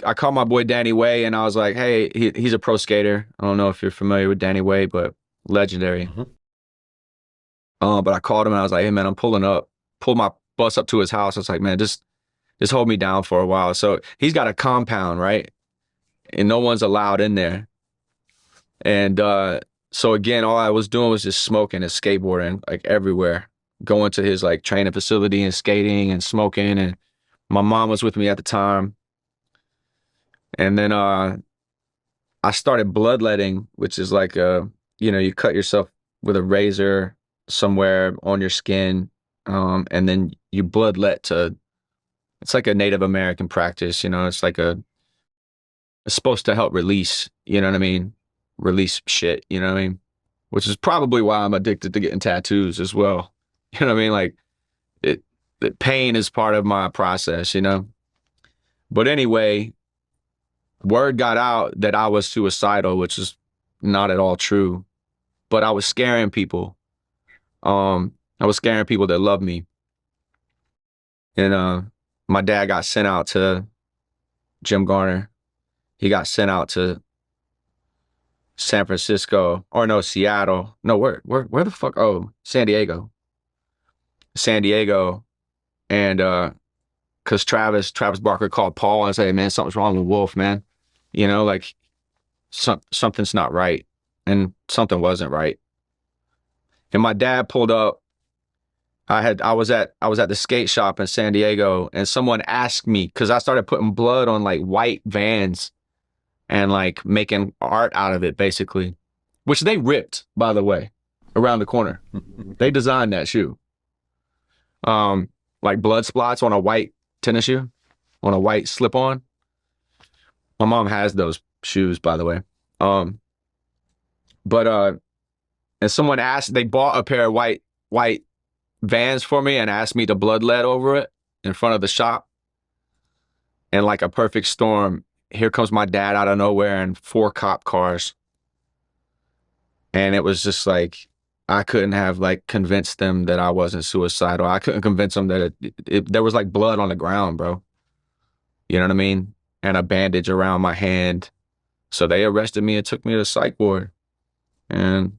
I called my boy Danny Way and I was like, hey, he's a pro skater. I don't know if you're familiar with Danny Way, but legendary. Mhm. But I called him and I was like, hey man, I'm pulling up, pulled my bus up to his house. I was like, man, just hold me down for a while. So he's got a compound, right? And no one's allowed in there. And so again, all I was doing was just smoking and skateboarding like everywhere, going to his like training facility and skating and smoking. And my mom was with me at the time. And then I started bloodletting, which is like you cut yourself with a razor somewhere on your skin, and then you bloodlet to. It's like a Native American practice, it's like it's supposed to help release, you know what I mean? Release shit, you know what I mean? Which is probably why I'm addicted to getting tattoos as well. You know what I mean? Like it, the pain is part of my process. But anyway, word got out that I was suicidal, which is not at all true. But I was scaring people. I was scaring people that love me. And my dad got sent out to Jim Garner. He got sent out to San Francisco, or no, Seattle. No, where the fuck? Oh, San Diego. San Diego. And because Travis Barker called Paul and said, hey, man, something's wrong with Wolf, man. Like something's not right. And something wasn't right. And my dad pulled up. I was at the skate shop in San Diego, and someone asked me, because I started putting blood on like white Vans and like making art out of it, basically, which they ripped, by the way, around the corner. They designed that shoe. Like blood splotch on a white tennis shoe, on a white slip-on. My mom has those shoes, by the way. But and someone asked, they bought a pair of white Vans for me and asked me to bloodlet over it in front of the shop. And like a perfect storm, here comes my dad out of nowhere in 4 cop cars. And it was just like, I couldn't have like convinced them that I wasn't suicidal. I couldn't convince them that there was like blood on the ground, bro. You know what I mean? And a bandage around my hand. So they arrested me and took me to the psych ward. And,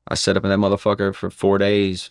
I sat up in that motherfucker for 4 days.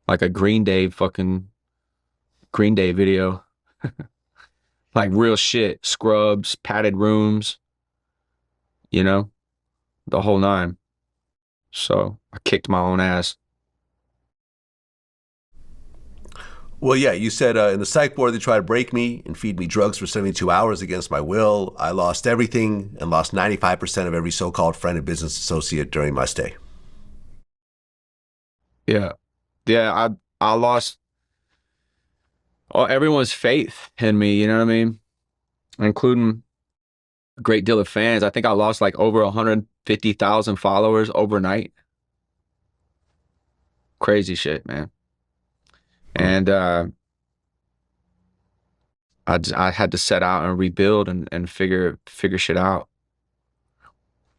Like a Green Day video. Like real shit. Scrubs, padded rooms, the whole nine. So I kicked my own ass. Well, yeah, you said in the psych ward they tried to break me and feed me drugs for 72 hours against my will. I lost everything and lost 95% of every so-called friend and business associate during my stay. Yeah. Yeah, I lost everyone's faith in me, you know what I mean? Including a great deal of fans. I think I lost like over 150,000 followers overnight. Crazy shit, man. And I had to set out and rebuild and figure shit out.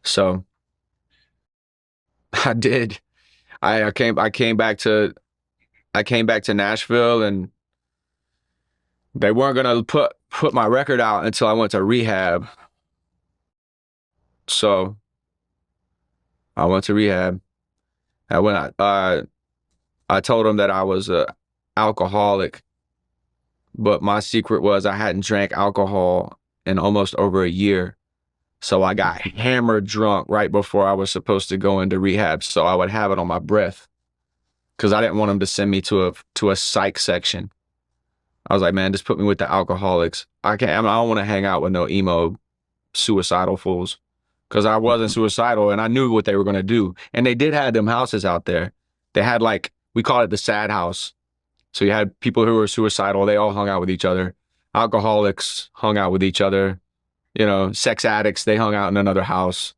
So I did. I came back to Nashville, and they weren't gonna put my record out until I went to rehab. So I went to rehab. And when I told them that I was a alcoholic, but my secret was I hadn't drank alcohol in almost over a year. So I got hammered drunk right before I was supposed to go into rehab, so I would have it on my breath, because I didn't want them to send me to a psych section. I was like, man, just put me with the alcoholics. I don't want to hang out with no emo suicidal fools, because I wasn't suicidal and I knew what they were going to do. And they did have them houses out there. They had like, we call it the sad house. So you had people who were suicidal. They all hung out with each other. Alcoholics hung out with each other. Sex addicts, they hung out in another house.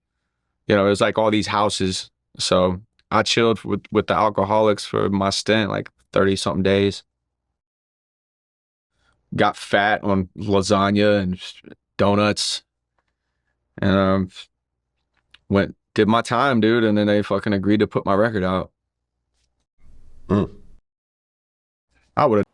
It was like all these houses. So I chilled with the alcoholics for my stint, like 30 something days. Got fat on lasagna and donuts. And did my time, dude. And then they fucking agreed to put my record out. Mm. I would have.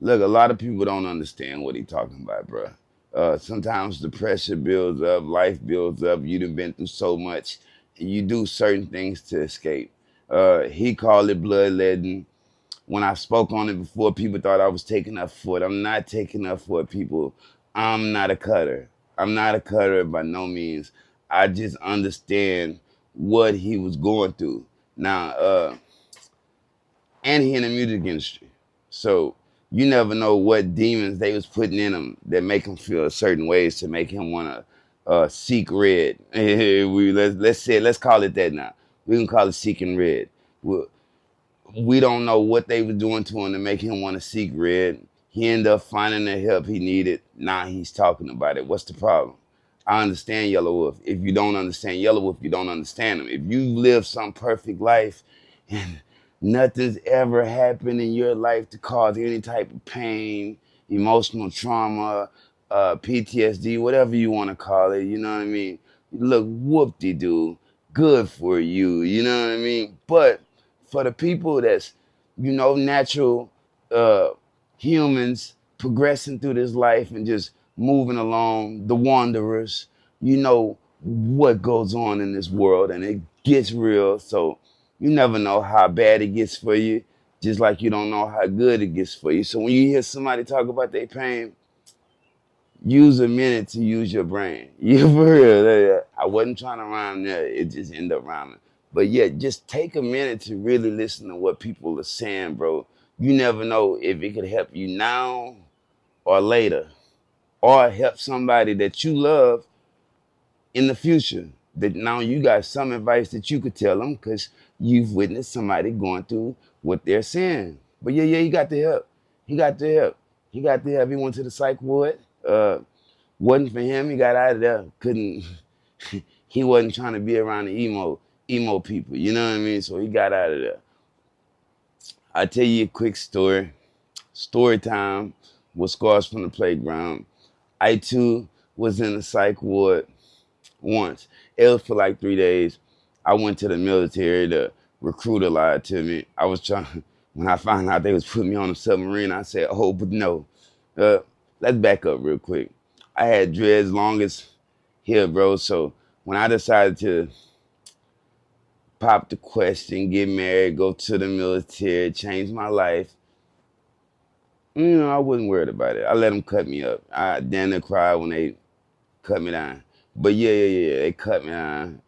Look, a lot of people don't understand what he's talking about, bro. Sometimes the pressure builds up, life builds up. You've been through so much, and you do certain things to escape. He called it bloodletting. When I spoke on it before, people thought I was taking up for it. I'm not taking up for it, people. I'm not a cutter. I'm not a cutter by no means. I just understand what he was going through. Now, and he in the music industry. So you never know what demons they was putting in him that make him feel certain ways to make him want to seek red. Let's call it that now. We can call it seeking red. We don't know what they were doing to him to make him want to seek red. He ended up finding the help he needed. Now he's talking about it. What's the problem? I understand Yelawolf. If you don't understand Yelawolf, you don't understand him. If you live some perfect life and nothing's ever happened in your life to cause any type of pain, emotional trauma, PTSD, whatever you want to call it, you know what I mean? Look, whoop-de-doo, good for you, you know what I mean? But for the people that's, natural uh, humans progressing through this life and just moving along, the wanderers, you know what goes on in this world and it gets real. So you never know how bad it gets for you, just like you don't know how good it gets for you. So when you hear somebody talk about their pain, use a minute to use your brain. You for real. I wasn't trying to rhyme there. It just ended up rhyming. But yeah, just take a minute to really listen to what people are saying, bro. You never know if it could help you now or later, or help somebody that you love in the future. That now you got some advice that you could tell them because you've witnessed somebody going through what they're saying. But yeah, he got the help. He got the help. He got the help. He went to the psych ward. Wasn't for him. He got out of there. Couldn't. He wasn't trying to be around the emo people. You know what I mean? So he got out of there. I'll tell you a quick story. Story time with Scars from the Playground. I too was in the psych ward once. It was for like 3 days. I went to the military. The recruiter lied to me. I was trying, when I found out they was putting me on a submarine, I said, oh, but no. Let's back up real quick. I had dreads long as here, bro. So when I decided to pop the question, get married, go to the military, change my life, I wasn't worried about it. I let them cut me up. I damn near cried when they cut me down. But yeah, they cut me down.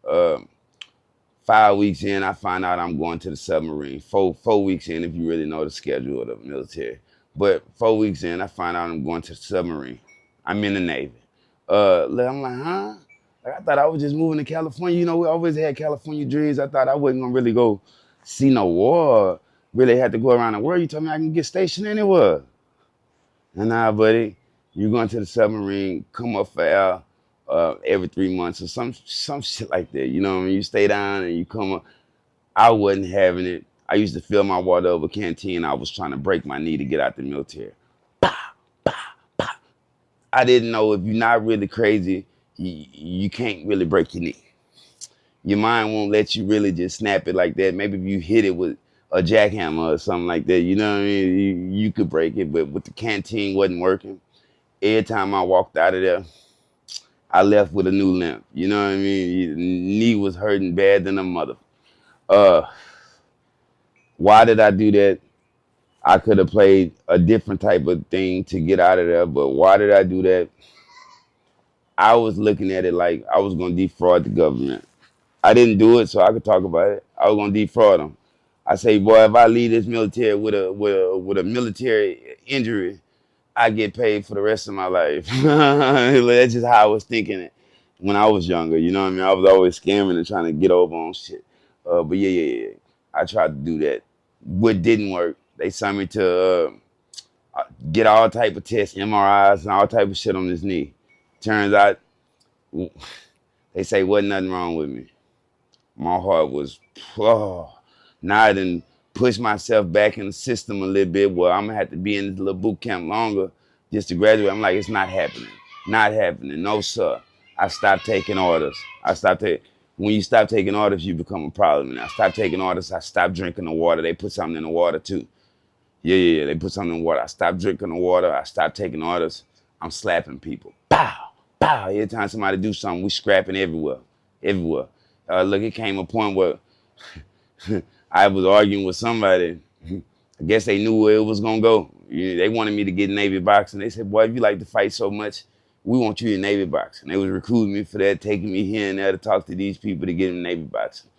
5 weeks in, I find out I'm going to the submarine. Four weeks in, if you really know the schedule of the military. But 4 weeks in, I find out I'm going to the submarine. I'm in the Navy. I'm like, huh? Like, I thought I was just moving to California. We always had California dreams. I thought I wasn't gonna really go see no war. Really had to go around the world. You told me I can get stationed anywhere. And now, buddy, you're going to the submarine, come up for air every 3 months or some shit like that. You know what I mean? You stay down and you come up. I wasn't having it. I used to fill my water over canteen. I was trying to break my knee to get out the military. I didn't know if you're not really crazy, you can't really break your knee. Your mind won't let you really just snap it like that. Maybe if you hit it with a jackhammer or something like that, you know what I mean? You could break it, but with the canteen wasn't working. Every time I walked out of there, I left with a new limp. You know what I mean? Knee was hurting bad than a mother. Why did I do that? I could have played a different type of thing to get out of there, but why did I do that? I was looking at it like I was going to defraud the government. I didn't do it, so I could talk about it. I was going to defraud them. I say, boy, if I leave this military with a military injury, I get paid for the rest of my life. That's just how I was thinking it when I was younger. You know what I mean? I was always scamming and trying to get over on shit. But yeah. I tried to do that. What didn't work, they sent me to get all type of tests, MRIs, and all type of shit on this knee. Turns out, they say wasn't nothing wrong with me. My heart was, now I done pushed myself back in the system a little bit where I'm gonna have to be in this little boot camp longer just to graduate. I'm like, it's not happening. Not happening. No, sir. I stopped taking orders. When you stop taking orders, you become a problem. And I stopped taking orders. I stopped drinking the water. They put something in the water too. Yeah. They put something in water. I stopped drinking the water. I stopped taking orders. I'm slapping people. Pow, pow. Every time somebody do something, we scrapping everywhere, everywhere. Look, it came a point where I was arguing with somebody. I guess they knew where it was gonna go. They wanted me to get Navy boxing. They said, "Boy, if you like to fight so much, we want you in Navy boxing." They was recruiting me for that, taking me here and there to talk to these people to get in Navy boxing.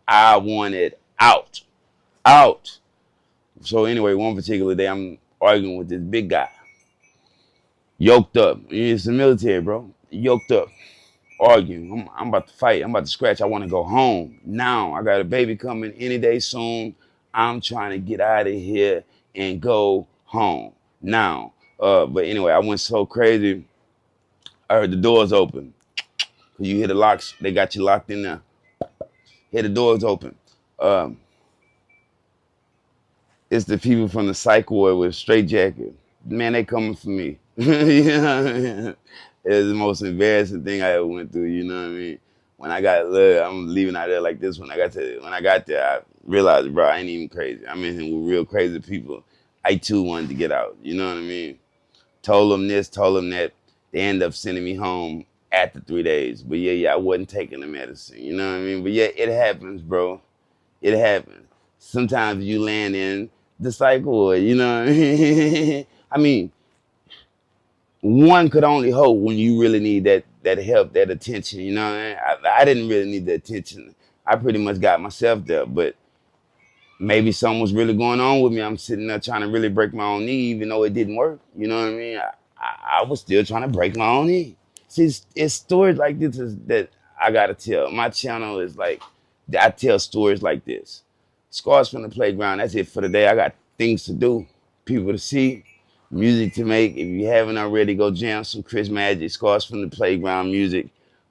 I wanted out, out. So anyway, one particular day, I'm arguing with this big guy, yoked up. It's the military, bro. Yoked up, arguing. I'm about to fight. I'm about to scratch. I want to go home now. I got a baby coming any day soon. I'm trying to get out of here and go home now. But anyway, I went so crazy. I heard the doors open. You hear the locks. They got you locked in there. Hear the doors open. It's the people from the Psych ward with a straight jacket. Man, they coming for me. You know what I mean? It was the most embarrassing thing I ever went through. You know what I mean? When I got, look, I'm leaving out there like this. When I got there, I realized, bro, I ain't even crazy. I'm in here with real crazy people. I too wanted to get out. You know what I mean? Told them this, told them that. They ended up sending me home after 3 days. But yeah, I wasn't taking the medicine. You know what I mean? But yeah, it happens, bro. It happens. Sometimes you land in the Psych ward. You know what I mean? I mean, one could only hope when you really need that help, that attention. You know what I mean? I didn't really need the attention. I pretty much got myself there, but maybe something was really going on with me. I'm sitting there trying to really break my own knee, even though it didn't work. You know what I mean? I was still trying to break my own knee. See, it's stories like this that I gotta tell. My channel is like, I tell stories like this. Scars from the Playground, that's it for the day. I got things to do, people to see, music to make. If you haven't already, go jam some Chris Magic, Scars from the Playground music,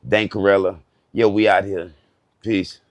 Dan Carella. Yo, we out here. Peace.